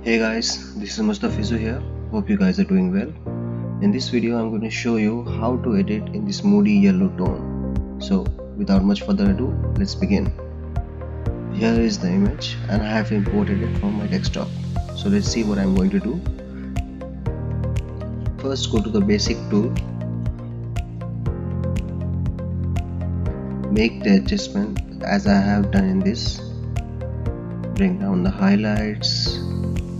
Hey guys, this is Mustafizu here. Hope you guys are doing well. In this video, I'm going to show you how to edit in this moody yellow tone. So, without much further ado, let's begin. Here is the image and I have imported it from my desktop. So, let's see what I'm going to do. First, go to the basic tool. Make the adjustment as I have done in this. Bring down the highlights,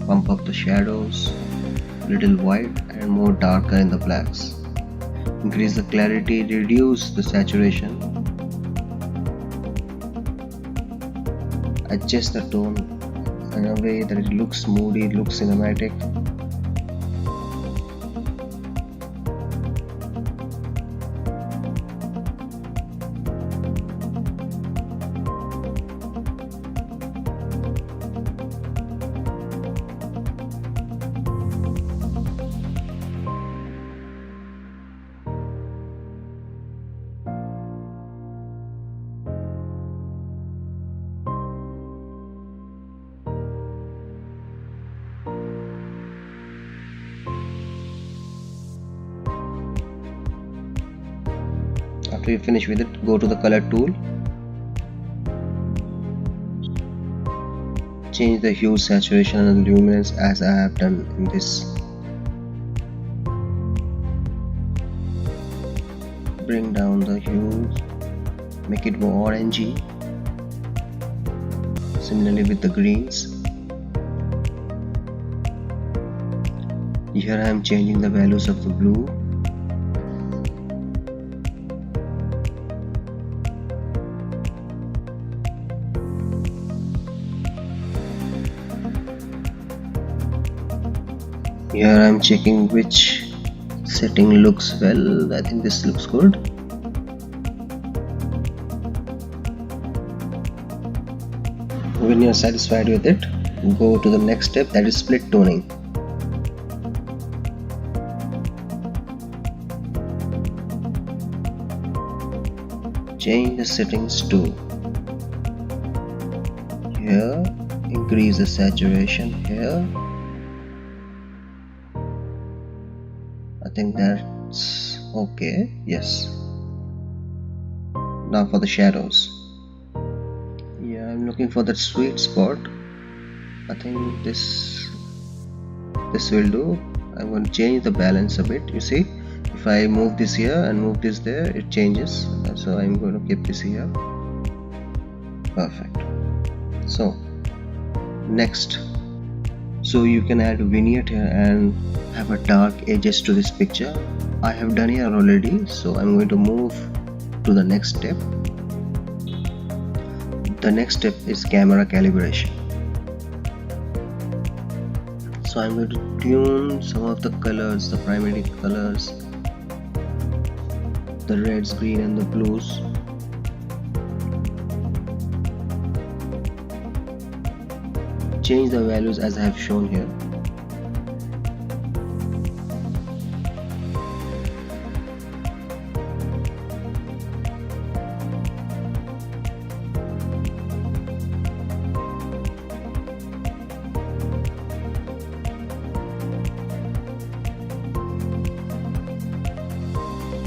pump up the shadows, little white and more darker in the blacks. Increase the clarity, reduce the saturation. Adjust the tone in a way that it looks moody, looks cinematic. After you finish with it, go to the color tool. Change the hue, saturation and luminance as I have done in this. Bring down the hue, make it more orangey. Similarly with the greens. Here I am changing the values of the blue. Here I am checking which setting looks well. I think this looks good. When you are satisfied with it, go to the next step, that is split toning. Change the settings to here, increase the saturation here. I think that's okay. Yes. Now for the shadows. Yeah, I'm looking for that sweet spot. I think this will do. I'm going to change the balance a bit. You see, if I move this here and move this there, it changes. So I'm going to keep this here. Perfect. So next, so you can add a vignette here and have a dark edges to this picture. I have done here already, so I'm going to move to the next step. The next step is camera calibration. So I'm going to tune some of the colors, the primary colors, the reds, green and the blues. Change the values as I have shown here.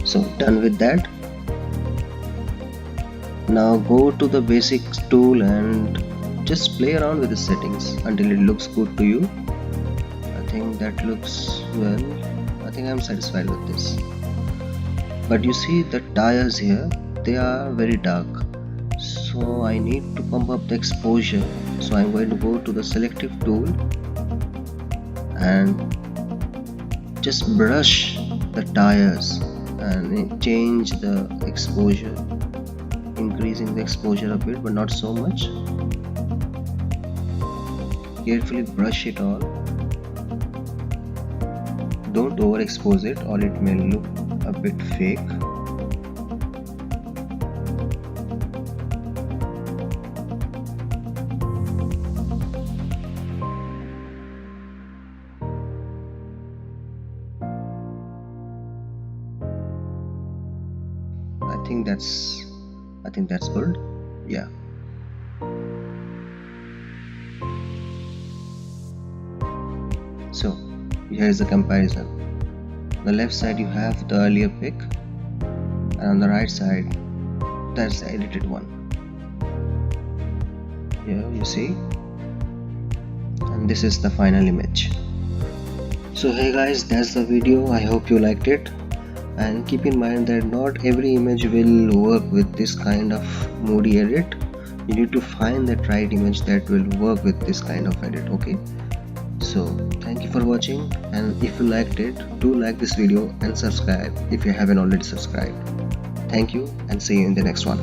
So done with that. Now go to the basics tool and just play around with the settings until it looks good to you. I think that looks well. I think I'm satisfied with this. But you see the tires here, they are very dark. So I need to pump up the exposure. So I'm going to go to the selective tool and just brush the tires and change the exposure, increasing the exposure a bit but not so much. Carefully brush it all. Don't overexpose it or it may look a bit fake. I think that's good. Yeah. So here is the comparison. On the left side you have the earlier pic, and on the right side that's the edited one. Here you see, and this is the final image. So hey guys, that's the video. I hope you liked it, and keep in mind that not every image will work with this kind of moody edit. You need to find that right image that will work with this kind of edit. Okay, so thank you for watching, and if you liked it, do like this video and subscribe if you haven't already subscribed. Thank you, and see you in the next one.